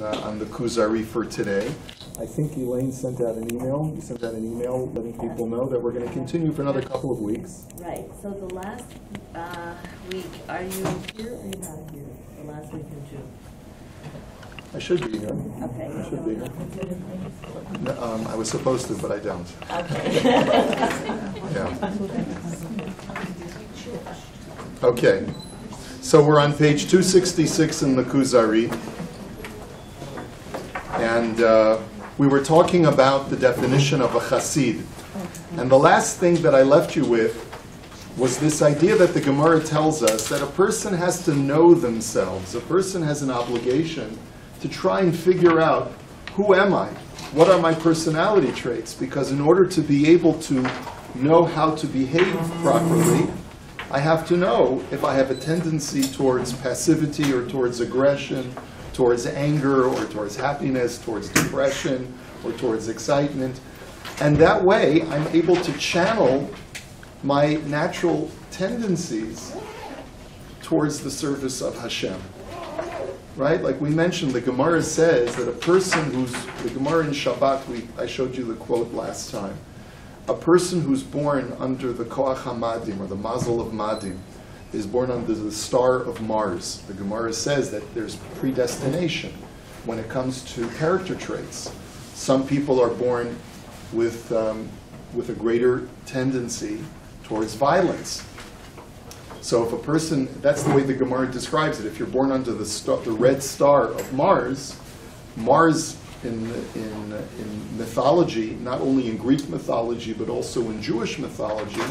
on the Kuzari for today. I think Elaine sent out an email. You sent out an email letting people know that we're going to continue for another couple of weeks. Right. So the last week, are you here or you're not here? The last week in June. I should be here. Okay. I should be here. No, I was supposed to, but I don't. Okay. Yeah. Okay. So we're on page 266 in the Kuzari. And we were talking about the definition of a chassid. And the last thing that I left you with was this idea that the Gemara tells us that a person has to know themselves. A person has an obligation to try and figure out, who am I? What are my personality traits? Because in order to be able to know how to behave properly, I have to know if I have a tendency towards passivity or towards aggression, towards anger or towards happiness, towards depression or towards excitement. And that way, I'm able to channel my natural tendencies towards the service of Hashem. Right? Like we mentioned, the Gemara says that a person the Gemara in Shabbat, I showed you the quote last time, a person who's born under the Koach HaMadim, or the Mazel of Madim, is born under the star of Mars. The Gemara says that there's predestination when it comes to character traits. Some people are born with a greater tendency towards violence. So if a person, that's the way the Gemara describes it. If you're born under the red star of Mars, Mars in mythology, not only in Greek mythology but also in Jewish mythology,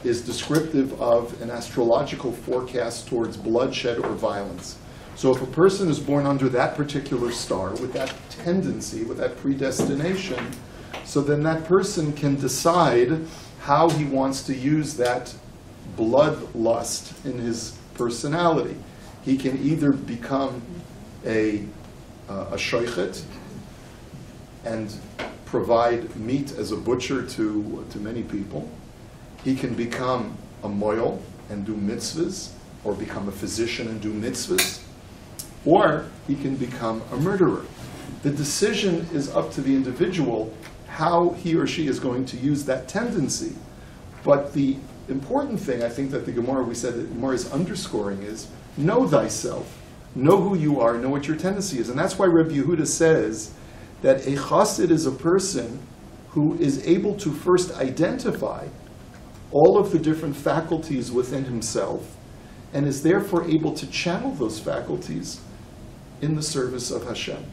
is descriptive of an astrological forecast towards bloodshed or violence. So if a person is born under that particular star, with that tendency, with that predestination, so then that person can decide how he wants to use that bloodlust in his personality. He can either become a shoichet and provide meat as a butcher to many people. He can become a moil and do mitzvahs, or become a physician and do mitzvahs, or he can become a murderer. The decision is up to the individual how he or she is going to use that tendency. But the important thing, I think, that the Gemara, we said that the Gemara is underscoring is, know thyself. Know who you are, know what your tendency is. And that's why Rabbi Yehuda says that a chassid is a person who is able to first identify all of the different faculties within himself, and is therefore able to channel those faculties in the service of Hashem.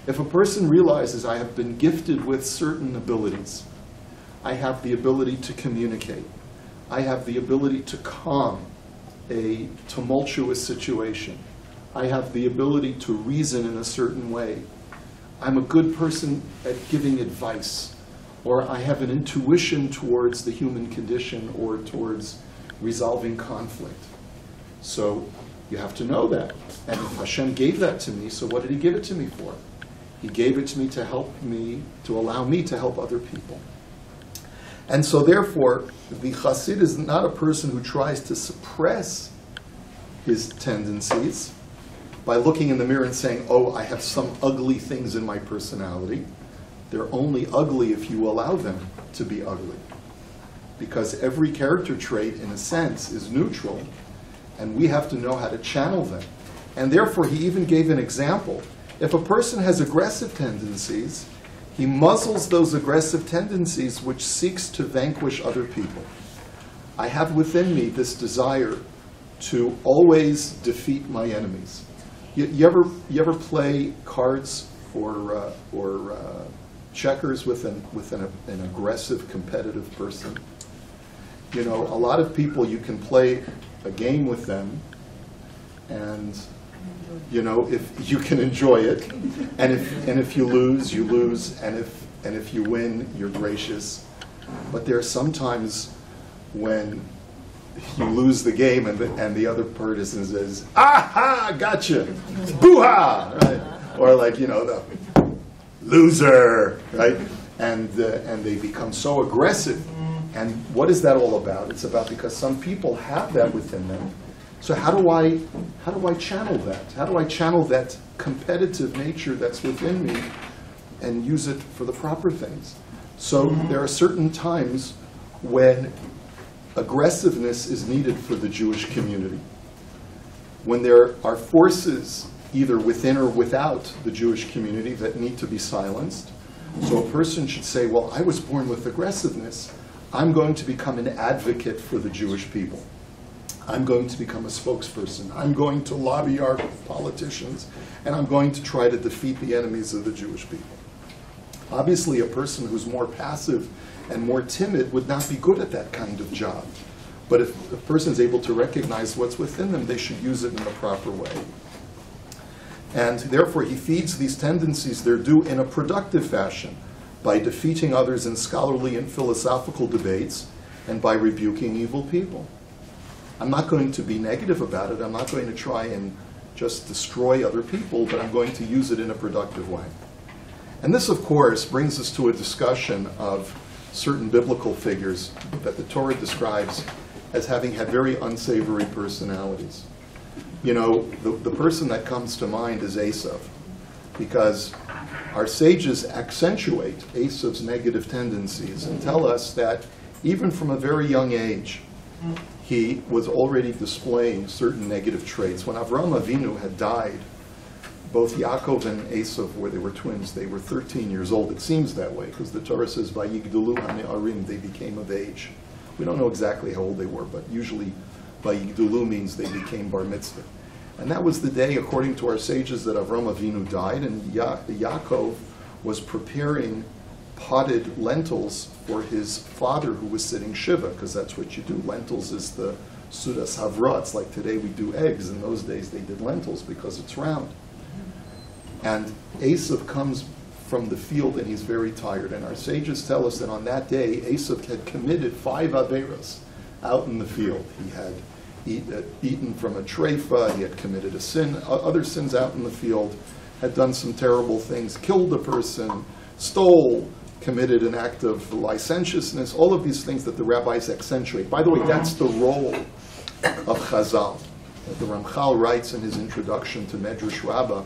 If a person realizes, I have been gifted with certain abilities, I have the ability to communicate, I have the ability to calm a tumultuous situation, I have the ability to reason in a certain way, I'm a good person at giving advice, or I have an intuition towards the human condition or towards resolving conflict. So you have to know that. And Hashem gave that to me, so what did he give it to me for? He gave it to me to help me, to allow me to help other people. And so therefore, the chassid is not a person who tries to suppress his tendencies by looking in the mirror and saying, oh, I have some ugly things in my personality. They're only ugly if you allow them to be ugly. Because every character trait, in a sense, is neutral, and we have to know how to channel them. And therefore, he even gave an example. If a person has aggressive tendencies, he muzzles those aggressive tendencies which seeks to vanquish other people. I have within me this desire to always defeat my enemies. You ever play cards or checkers with an aggressive, competitive person? You know, a lot of people, you can play a game with them, and you know, if you can enjoy it, and if you lose, you lose, and if you win, you're gracious. But there are sometimes when you lose the game and the other person says, "Aha, gotcha, boo-ha!" Right? Or like, you know, the loser, right? And they become so aggressive. And what is that all about? It's about because some people have that within them, So how do I channel that? How do I channel that competitive nature that's within me and use it for the proper things? So there are certain times when aggressiveness is needed for the Jewish community. When there are forces either within or without the Jewish community that need to be silenced. So a person should say, well, I was born with aggressiveness. I'm going to become an advocate for the Jewish people. I'm going to become a spokesperson. I'm going to lobby our politicians, and I'm going to try to defeat the enemies of the Jewish people. Obviously, a person who's more passive and more timid would not be good at that kind of job. But if a person is able to recognize what's within them, they should use it in the proper way. And therefore, he feeds these tendencies their due in a productive fashion by defeating others in scholarly and philosophical debates and by rebuking evil people. I'm not going to be negative about it. I'm not going to try and just destroy other people, but I'm going to use it in a productive way. And this, of course, brings us to a discussion of certain biblical figures that the Torah describes as having had very unsavory personalities. You know, the person that comes to mind is Esav, because our sages accentuate Esav's negative tendencies and tell us that even from a very young age, he was already displaying certain negative traits. When Avraham Avinu had died, both Yaakov and Esav, where they were twins, they were 13 years old. It seems that way, because the Torah says, Vayigdulu hane'arim, they became of age. We don't know exactly how old they were, but usually Vayigdulu means they became bar mitzvah. And that was the day, according to our sages, that Avraham Avinu died, and Yaakov was preparing potted lentils for his father who was sitting Shiva, because that's what you do. Lentils is the sudas havra. It's like today we do eggs. In those days they did lentils because it's round. And Esav comes from the field and he's very tired. And our sages tell us that on that day, Esav had committed 5 averos out in the field. He had eaten from a treifa, he had committed a sin, other sins out in the field, had done some terrible things, killed a person, stole, committed an act of licentiousness, all of these things that the rabbis accentuate. By the way, that's the role of Chazal. The Ramchal writes in his introduction to Medrash Rabbah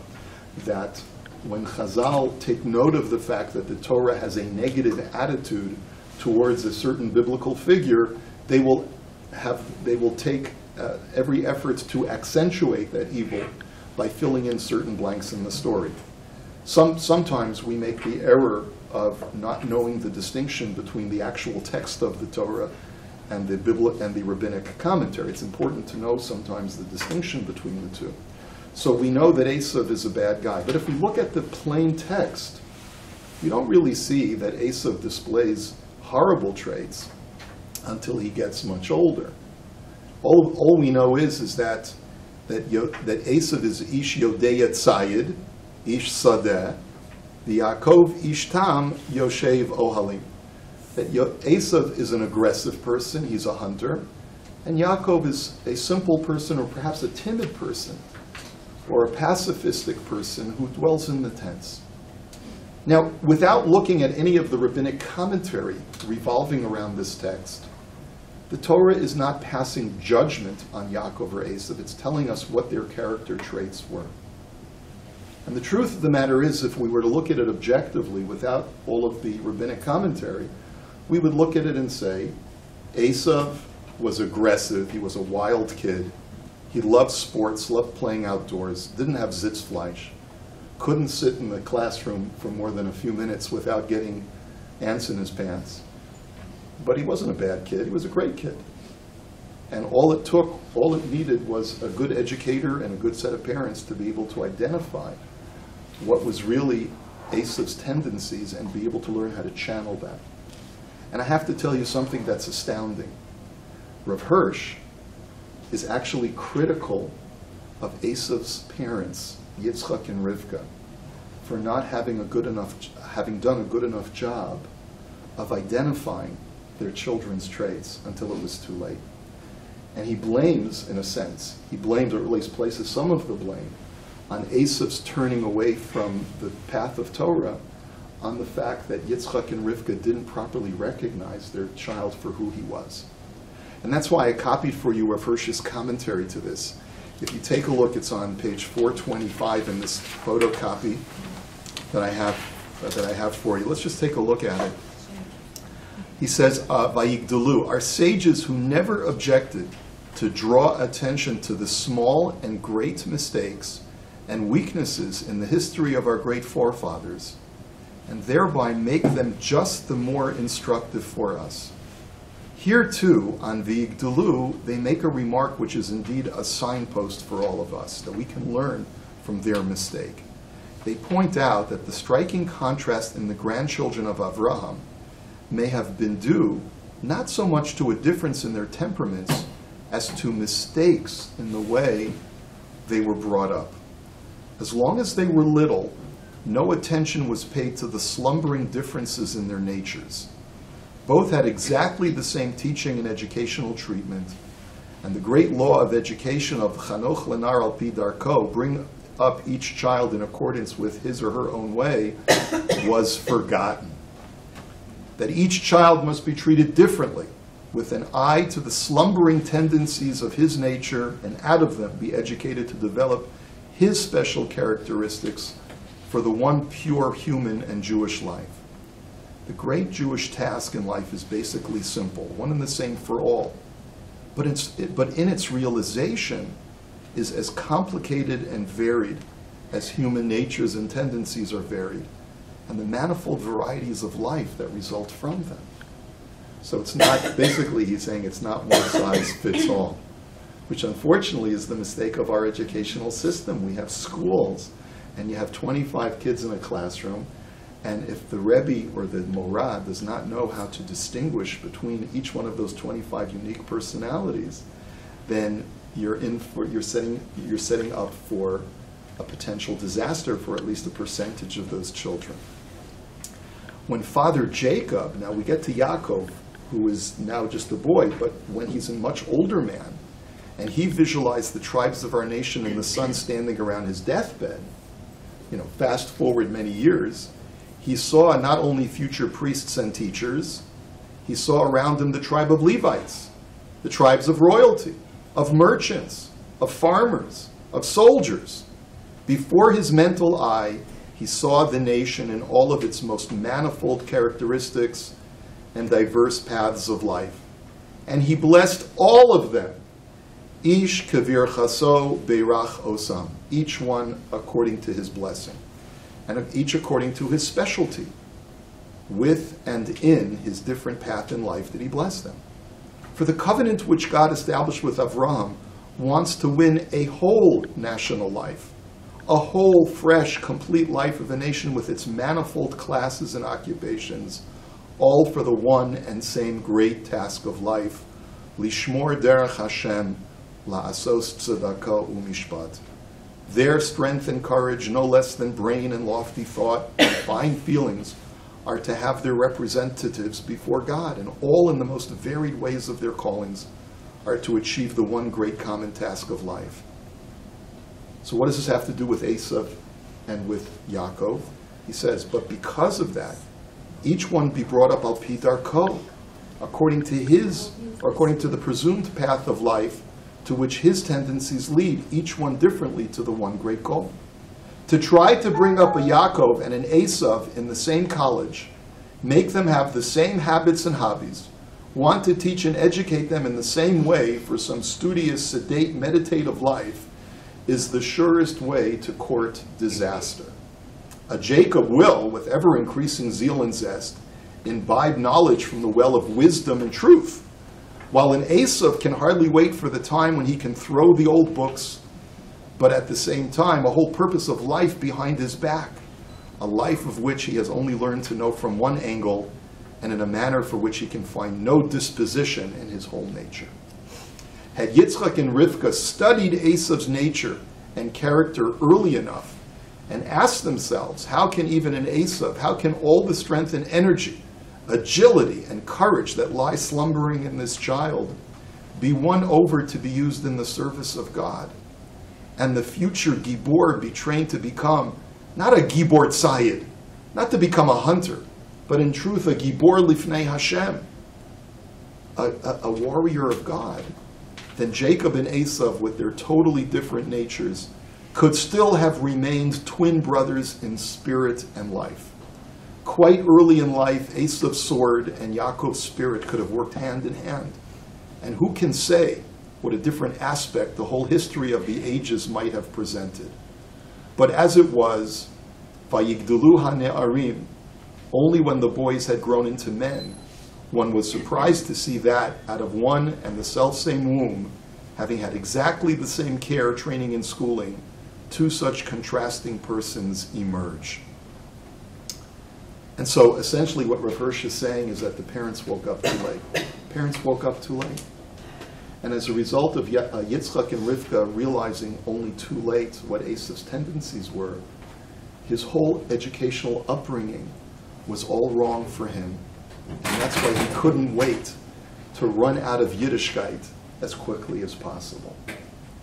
that when Chazal take note of the fact that the Torah has a negative attitude towards a certain biblical figure, they will take every effort to accentuate that evil by filling in certain blanks in the story. Sometimes we make the error of not knowing the distinction between the actual text of the Torah and the rabbinic commentary. It's important to know sometimes the distinction between the two. So we know that Esav is a bad guy. But if we look at the plain text, we don't really see that Esav displays horrible traits until he gets much older. All we know is that Esav is Ish Yodei Tzayid, Ish Sadeh, the Yaakov Ish Tam Yoshev Ohalim. That Esav is an aggressive person, he's a hunter, and Yaakov is a simple person or perhaps a timid person or a pacifistic person who dwells in the tents. Now, without looking at any of the rabbinic commentary revolving around this text, the Torah is not passing judgment on Yaakov or Esav. It's telling us what their character traits were. And the truth of the matter is, if we were to look at it objectively without all of the rabbinic commentary, we would look at it and say, Esav was aggressive, he was a wild kid, he loved sports, loved playing outdoors, didn't have Sitzfleisch, couldn't sit in the classroom for more than a few minutes without getting ants in his pants. But he wasn't a bad kid, he was a great kid. And all it needed was a good educator and a good set of parents to be able to identify what was really Esav's tendencies and be able to learn how to channel that. And I have to tell you something that's astounding. Rav Hirsch is actually critical of Esav's parents, Yitzchak and Rivka, for not having done a good enough job of identifying their children's traits until it was too late. And he blames, in a sense, or at least places some of the blame on Esav's turning away from the path of Torah on the fact that Yitzchak and Rivka didn't properly recognize their child for who he was. And that's why I copied for you Rav Hirsch's commentary to this. If you take a look, it's on page 425 in this photocopy that I have for you. Let's just take a look at it. He says, Vayigdalu, our sages who never objected to draw attention to the small and great mistakes and weaknesses in the history of our great forefathers, and thereby make them just the more instructive for us. Here too, on Vayigdalu, they make a remark which is indeed a signpost for all of us, that we can learn from their mistake. They point out that the striking contrast in the grandchildren of Avraham may have been due not so much to a difference in their temperaments as to mistakes in the way they were brought up. As long as they were little, no attention was paid to the slumbering differences in their natures. Both had exactly the same teaching and educational treatment, and the great law of education of Chanoch Lenar al pi darko, bring up each child in accordance with his or her own way, was forgotten. That each child must be treated differently, with an eye to the slumbering tendencies of his nature, and out of them be educated to develop his special characteristics for the one pure human and Jewish life. The great Jewish task in life is basically simple, one and the same for all. But in its realization is as complicated and varied as human natures and tendencies are varied, and the manifold varieties of life that result from them. So it's not, basically he's saying it's not one size fits all, which unfortunately is the mistake of our educational system. We have schools, and you have 25 kids in a classroom, and if the Rabbi or the Morah does not know how to distinguish between each one of those 25 unique personalities, then you're setting up for a potential disaster for at least a percentage of those children. When Father Jacob, now we get to Yaakov, who is now just a boy, but when he's a much older man, and he visualized the tribes of our nation and the son standing around his deathbed, fast forward many years, he saw not only future priests and teachers, he saw around him the tribe of Levites, the tribes of royalty, of merchants, of farmers, of soldiers. Before his mental eye, he saw the nation in all of its most manifold characteristics and diverse paths of life. And he blessed all of them. Ish kavir chaso beirach osam. Each one according to his blessing, and each according to his specialty. With and in his different path in life did he bless them. For the covenant which God established with Avraham wants to win a whole national life, a whole, fresh, complete life of a nation with its manifold classes and occupations, all for the one and same great task of life, lishmor derech Hashem, la'asos tzedakah u'mishpat. Their strength and courage, no less than brain and lofty thought and fine feelings, are to have their representatives before God, and all in the most varied ways of their callings are to achieve the one great common task of life. So what does this have to do with Esav and with Yaakov? He says, but because of that, each one be brought up al pi darko, according to the presumed path of life to which his tendencies lead, each one differently to the one great goal. To try to bring up a Yaakov and an Esav in the same college, make them have the same habits and hobbies, want to teach and educate them in the same way for some studious, sedate, meditative life, is the surest way to court disaster. A Jacob will, with ever-increasing zeal and zest, imbibe knowledge from the well of wisdom and truth, while an Esav can hardly wait for the time when he can throw the old books, but at the same time a whole purpose of life behind his back, a life of which he has only learned to know from one angle and in a manner for which he can find no disposition in his whole nature. Had Yitzchak and Rivka studied Esav's nature and character early enough and asked themselves, how can even an Esav, how can all the strength and energy, agility and courage that lie slumbering in this child be won over to be used in the service of God, and the future Gibor be trained to become not a Gibor Tzayid, not to become a hunter, but in truth a Gibor Lifnei Hashem, a warrior of God, then Jacob and Esav, with their totally different natures, could still have remained twin brothers in spirit and life. Quite early in life, Esav's sword and Yaakov's spirit could have worked hand in hand. And who can say what a different aspect the whole history of the ages might have presented? But as it was, Vayigdulu hane'arim, only when the boys had grown into men, one was surprised to see that out of one and the selfsame womb, having had exactly the same care, training, and schooling, two such contrasting persons emerge. And so essentially what Rav Hirsch is saying is that the parents woke up too late. Parents woke up too late. And as a result of Yitzchak and Rivka realizing only too late what Esav's tendencies were, his whole educational upbringing was all wrong for him. And that's why he couldn't wait to run out of Yiddishkeit as quickly as possible.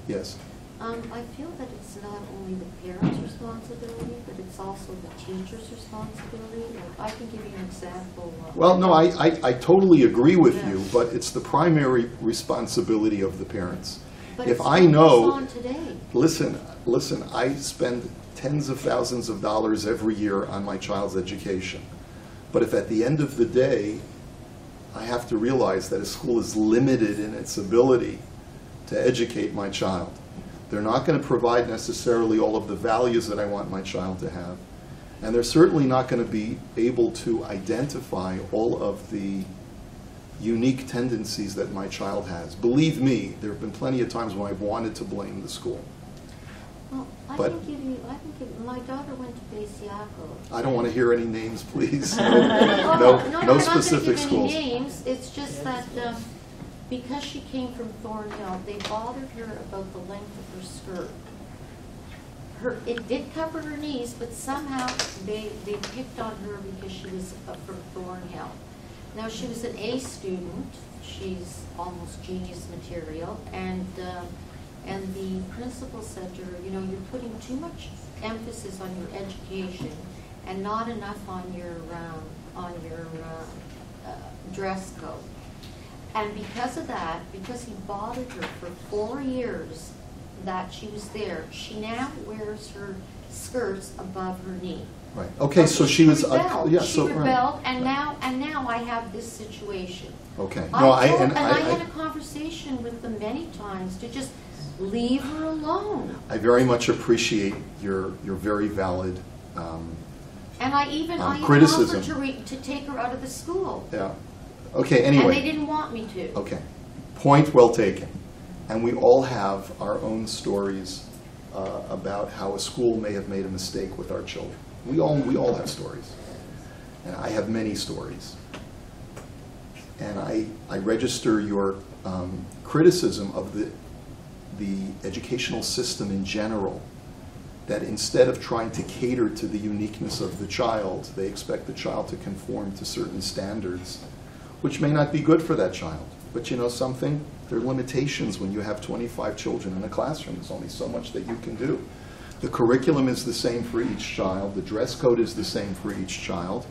Yes? I feel that it's not only the parents' responsibility, but it's also the teacher's responsibility. Like, I can give you an example. Well, no, I totally agree with you, but it's the primary responsibility of the parents. But if it's I know, on today. listen, I spend tens of thousands of dollars every year on my child's education. But if at the end of the day, I have to realize that a school is limited in its ability to educate my child, they're not going to provide necessarily all of the values that I want my child to have. And they're certainly not going to be able to identify all of the unique tendencies that my child has. Believe me, there have been plenty of times when I've wanted to blame the school. Well, I can give you, my daughter went to Beis Yaakov. I don't want to hear any names, please. No specific schools. schools. Any names. It's just that because she came from Thornhill, they bothered her about the length of her skirt. It did cover her knees, but somehow they picked on her because she was from Thornhill. Now, she was an A student. She's almost genius material, and the principal said to her, you know, you're putting too much emphasis on your education and not enough on your dress code. And because of that, because he bothered her for 4 years that she was there, she now wears her skirts above her knee. Right. Okay, so she was rebelled. yeah. She So rebelled, right. and now I have this situation. Okay. I No, had I a conversation with them many times to just leave her alone. I very much appreciate your very valid And I even criticism. offered to take her out of the school. Yeah. Okay. Anyway. And they didn't want me to. Okay. Point well taken. And we all have our own stories about how a school may have made a mistake with our children. We all have stories. And I have many stories. And I register your criticism of the educational system in general, that instead of trying to cater to the uniqueness of the child, they expect the child to conform to certain standards, which may not be good for that child. But you know something? There are limitations when you have 25 children in a classroom. There's only so much that you can do. The curriculum is the same for each child. The dress code is the same for each child.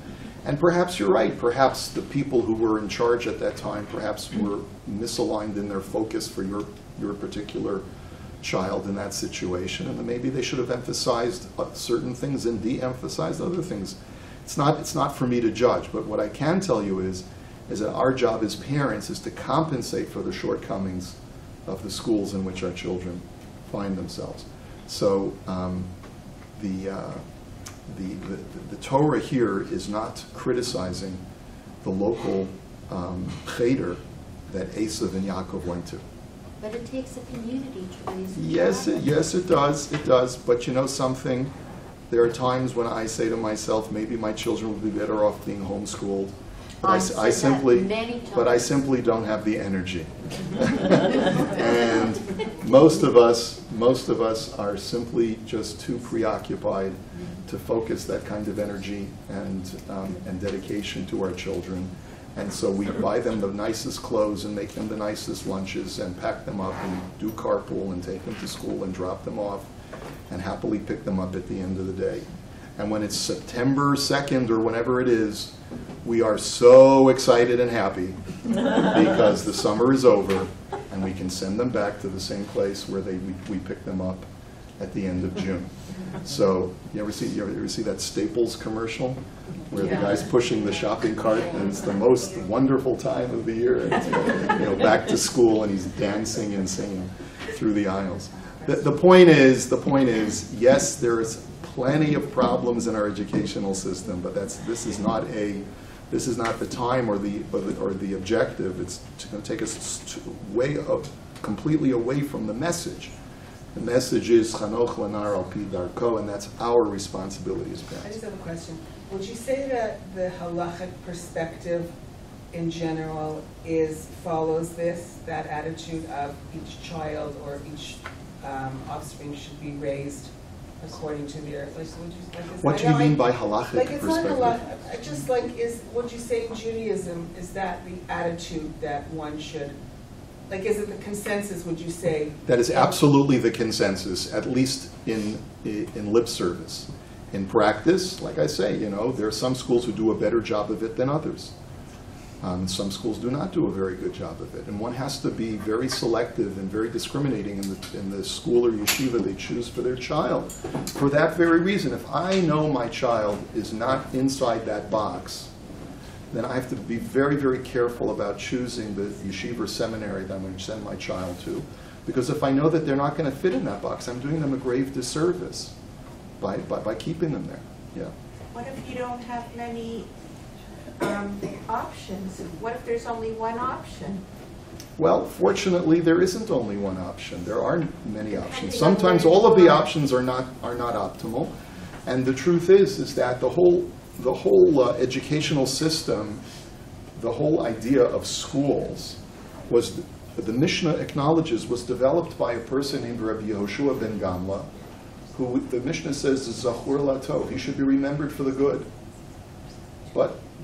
And perhaps you're right. Perhaps the people who were in charge at that time perhaps were misaligned in their focus for your particular child in that situation. And then maybe they should have emphasized certain things and de-emphasized other things. It's not for me to judge. But what I can tell you is that our job as parents is to compensate for the shortcomings of the schools in which our children find themselves. So the Torah here is not criticizing the local cheder that Esav and Yaakov went to. But it takes a community to raise a Yes, child. it does. It does. But you know something? There are times when I say to myself, maybe my children would be better off being homeschooled. But I simply don't have the energy. And most of us are simply just too preoccupied to focus that kind of energy and dedication to our children. And so we buy them the nicest clothes and make them the nicest lunches and pack them up and do carpool and take them to school and drop them off and happily pick them up at the end of the day. And when it's September 2nd or whenever it is, we are so excited and happy because the summer is over and we can send them back to the same place where we pick them up at the end of June. So you ever see that Staples commercial where the guy's pushing the shopping cart and it's the most wonderful time of the year, and it's, back to school, and he's dancing and singing through the aisles. The point is, yes, there is plenty of problems in our educational system, but this is not the time or the objective. It's going to take us completely away from the message. The message is Chanoch Lanar al pi darko, and that's our responsibility as I parents. just have a question. Would you say that the halachic perspective in general follows that attitude of each child or each offspring should be raised according to their, What do you mean by halachic it's perspective? not would you say in Judaism, is that the attitude that one should, is it the consensus, would you say? That is absolutely the consensus, at least in lip service. In practice, like I say, there are some schools who do a better job of it than others. Some schools do not do a very good job of it. And one has to be very selective and very discriminating in the school or yeshiva they choose for their child. For that very reason, if I know my child is not inside that box, then I have to be very, very careful about choosing the yeshiva or seminary that I'm going to send my child to. Because if I know that they're not going to fit in that box, I'm doing them a grave disservice by keeping them there. Yeah. What if you don't have many options? What if there's only one option? Well, fortunately, there isn't only one option. There are many options. Sometimes all of the options are not optimal. And the truth is that the whole educational system, the whole idea of schools, was, the Mishnah acknowledges, was developed by a person named Rabbi Yehoshua ben Gamla, who the Mishnah says is Zachur Latov. He should be remembered for the good.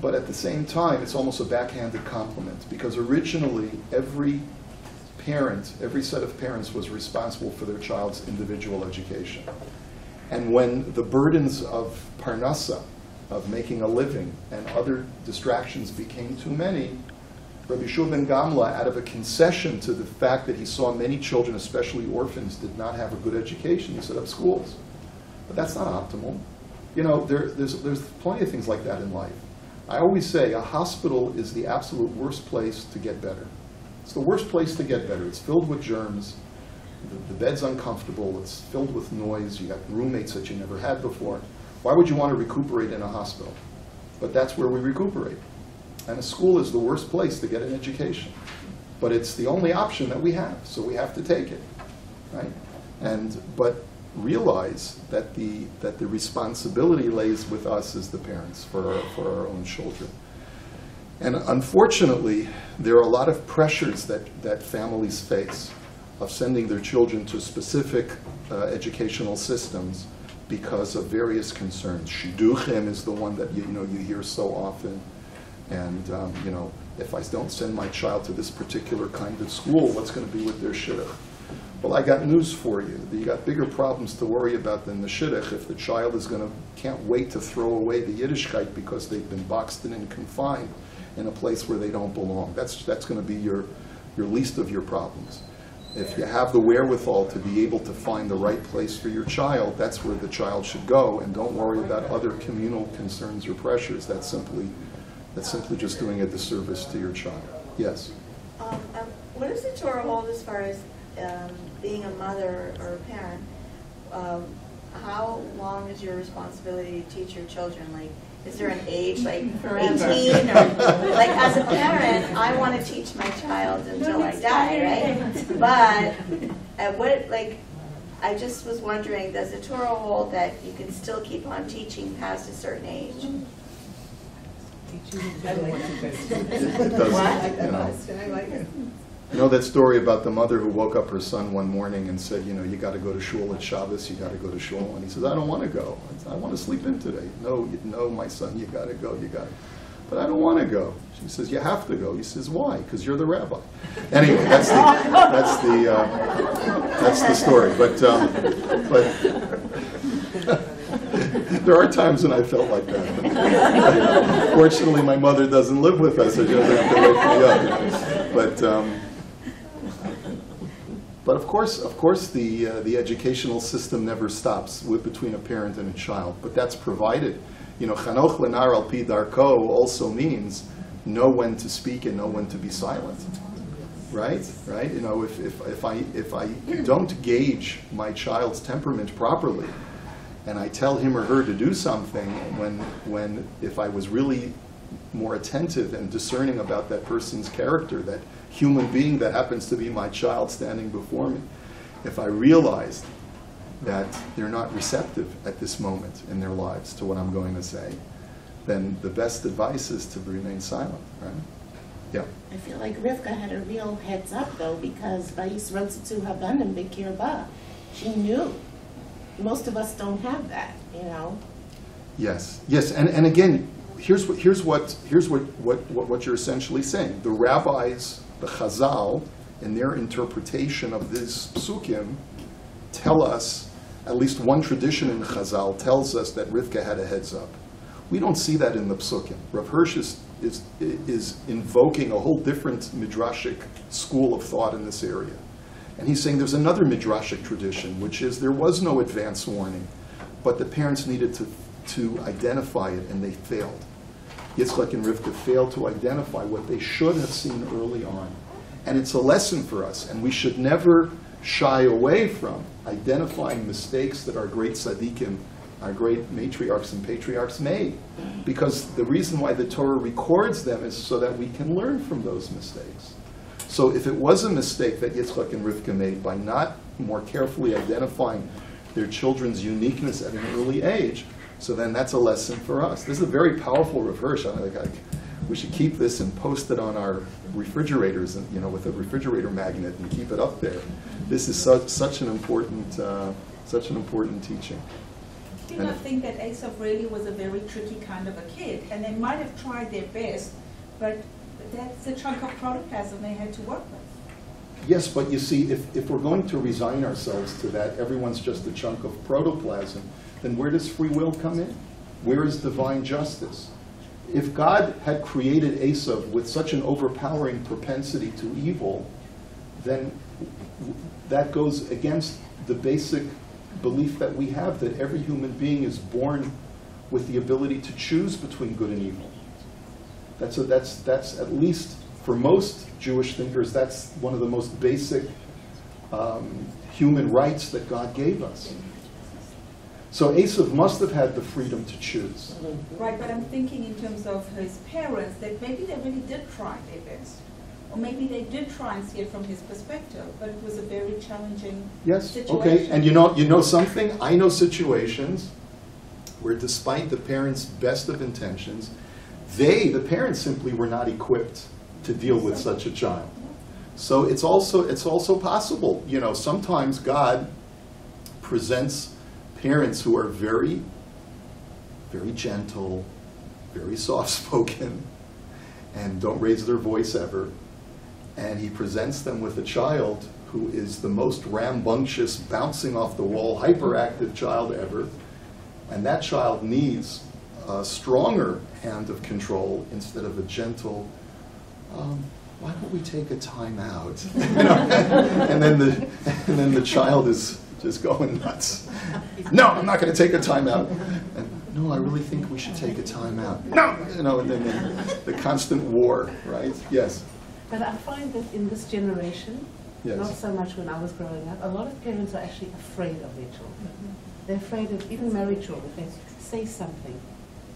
But at the same time, it's almost a backhanded compliment, because originally every set of parents was responsible for their child's individual education. And when the burdens of parnasa, of making a living, and other distractions became too many, Rabbi Yehoshua ben Gamla, out of a concession to the fact that he saw many children, especially orphans, did not have a good education, he set up schools. But that's not optimal. There's plenty of things like that in life. I always say a hospital is the absolute worst place to get better. It's the worst place to get better. It's filled with germs. The bed's uncomfortable. It's filled with noise. You got roommates that you never had before. Why would you want to recuperate in a hospital? But that's where we recuperate. And a school is the worst place to get an education. But it's the only option that we have, so we have to take it, right? But realize that the responsibility lays with us as the parents for our own children. And unfortunately, there are a lot of pressures that families face of sending their children to specific educational systems because of various concerns. Shidduchim is the one that you hear so often. And if I don't send my child to this particular kind of school, what's going to be with their shidduch? Well, I got news for you. You got bigger problems to worry about than the shidduch if the child can't wait to throw away the Yiddishkeit because they've been boxed in and confined in a place where they don't belong. That's going to be your least of your problems. If you have the wherewithal to be able to find the right place for your child, that's where the child should go, and don't worry about other communal concerns or pressures. That's simply just doing a disservice to your child. Yes? What does the Torah hold as far as being a mother or a parent? How long is your responsibility to teach your children? Is there an age, 18? Or, as a parent, I want to teach my child until I die, right? But at what, I just was wondering, does the Torah hold that you can still keep on teaching past a certain age? I like It does. I like it. You know that story about the mother who woke up her son one morning and said, you got to go to shul at Shabbos, you got to go to shul. And he says, I don't want to go. I want to sleep in today. No, my son, you got to go, But I don't want to go. She says, you have to go. He says, why? Because you're the rabbi. Anyway, that's the story. But There are times when I felt like that. Fortunately, my mother doesn't live with us, so she doesn't have to wake me up. But of course, the educational system never stops between a parent and a child. But that's provided. Chanoch lenar al pi darko also means know when to speak and know when to be silent. Right? If I don't gauge my child's temperament properly, and I tell him or her to do something when if I was really more attentive and discerning about that person's character, that human being that happens to be my child standing before me, if I realized that they're not receptive at this moment in their lives to what I'm going to say, then the best advice is to remain silent, right? Yeah. I feel like Rivka had a real heads up though, because Vayis Rotzitu Habanim B'Kirba, she knew. Most of us don't have that, Yes, and again, here's what you're essentially saying. The rabbis, the Chazal, in their interpretation of this psukim, tell us, at least one tradition in Chazal tells us that Rivka had a heads up. We don't see that in the psukim. Rav Hirsch is invoking a whole different midrashic school of thought in this area. And he's saying there's another midrashic tradition, which is there was no advance warning, but the parents needed to identify it, and they failed. Yitzchak and Rivka failed to identify what they should have seen early on. And it's a lesson for us, and we should never shy away from identifying mistakes that our great tzaddikim, our great matriarchs and patriarchs made. Because the reason why the Torah records them is so that we can learn from those mistakes. So if it was a mistake that Yitzchak and Rivka made by not more carefully identifying their children's uniqueness at an early age, so then that's a lesson for us. This is a very powerful Rav Hirsch. We should keep this and post it on our refrigerators, and, with a refrigerator magnet, and keep it up there. This is such an important teaching. Do you not think that Esav really was a very tricky kind of a kid, and they might have tried their best, but that's the chunk of protoplasm they had to work with? Yes, but you see, if we're going to resign ourselves to that, everyone's just a chunk of protoplasm, then where does free will come in? Where is divine justice? If God had created Esav with such an overpowering propensity to evil, then that goes against the basic belief that we have that every human being is born with the ability to choose between good and evil. That's at least, for most Jewish thinkers, that's one of the most basic human rights that God gave us. So Esav must have had the freedom to choose. Right, but I'm thinking in terms of his parents, that maybe they really did try their best. Or maybe they did try and see it from his perspective, but it was a very challenging situation. Okay, and you know something? I know situations where despite the parents' best of intentions, the parents simply were not equipped to deal with such a child. So it's also possible. Sometimes God presents parents who are very, very gentle, very soft-spoken, and don't raise their voice ever. And he presents them with a child who is the most rambunctious, bouncing off the wall, hyperactive child ever. And that child needs a stronger hand of control instead of a gentle, why don't we take a time out? And then the child is just going nuts. No, I'm not going to take a time out. And, no, I really think we should take a time out. No! And then the constant war, right? Yes. But I find that in this generation, Yes. not so much when I was growing up, a lot of parents are actually afraid of their children. They're afraid of even married children. If they say something,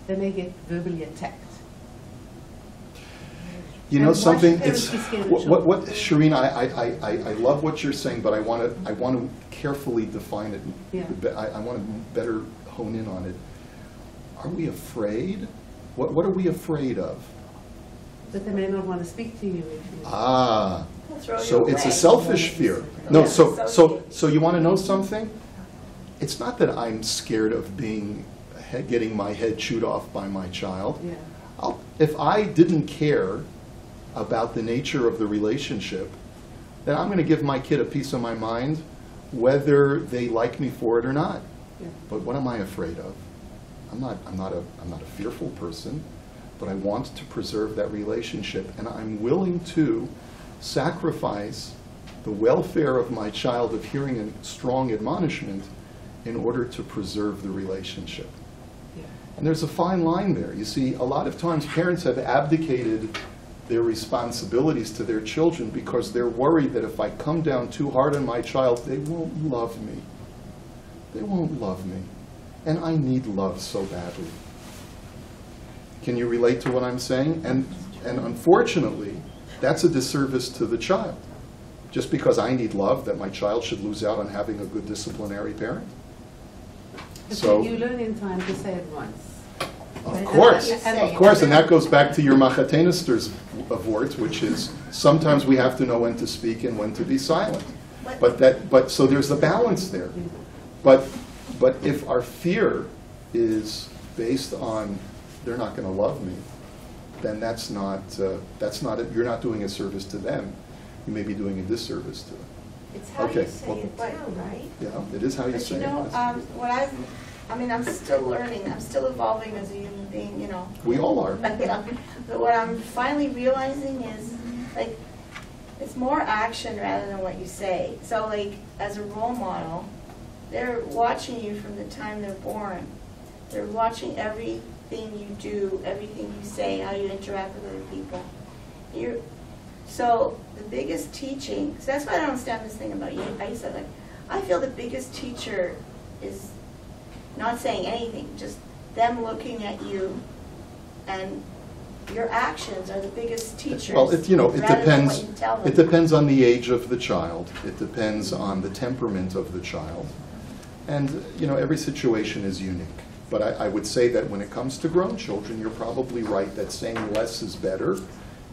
they may get verbally attacked. You know And something? why should It's parents be scared of what children? Shireen. I love what you're saying, but I want to carefully define it. Yeah. I want to better hone in on it. Are we afraid? What are we afraid of? That they may not want to speak to you if you... Ah, Throw you so it's a away. selfish fear. No, Yeah. so you want to know something? It's not that I'm scared of getting my head chewed off by my child. Yeah. If I didn't care about the nature of the relationship, then I'm going to give my kid a piece of my mind, whether they like me for it or not. Yeah. But what am I afraid of? I'm not a fearful person, but I want to preserve that relationship, and I'm willing to sacrifice the welfare of my child of hearing a strong admonishment in order to preserve the relationship. And there's a fine line there. You see, a lot of times parents have abdicated their responsibilities to their children because they're worried that if I come down too hard on my child, they won't love me. They won't love me. And I need love so badly. Can you relate to what I'm saying? And unfortunately, that's a disservice to the child. Just because I need love, that my child should lose out on having a good disciplinary parent? So you learn in time to say it once. Of course, and that goes back to your Machatenister's word, which is sometimes we have to know when to speak and when to be silent. But so there's a balance there. But if our fear is based on they're not going to love me, then that's not you're not doing a service to them. You may be doing a disservice to them. It's how you say it too, right? Yeah, it is how you say it. I'm still learning. I'm still evolving as a human being, you know. We all are. But what I'm finally realizing is, like, it's more action rather than what you say. So, like, as a role model, they're watching you from the time they're born. They're watching everything you do, everything you say, how you interact with other people. So the biggest teaching, because that's why I don't understand this thing about you. I said, like, I feel the biggest teacher is not saying anything, just them looking at you, and your actions are the biggest teachers. Well, it depends. Than what you tell them. It depends on the age of the child. It depends on the temperament of the child, and every situation is unique. But I would say that when it comes to grown children, you're probably right that saying less is better,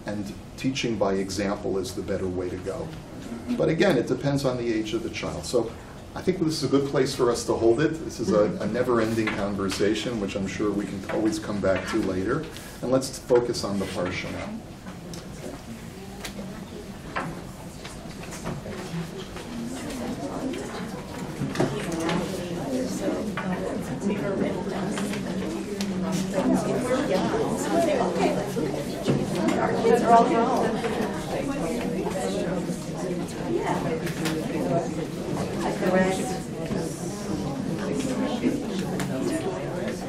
and teaching by example is the better way to go. But again, it depends on the age of the child. So I think this is a good place for us to hold it. This is a never-ending conversation, which I'm sure we can always come back to later. And let's focus on the parsha now. Our kids are all grown.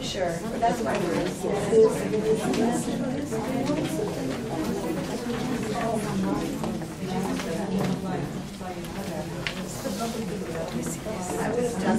Sure, but that's why I would have done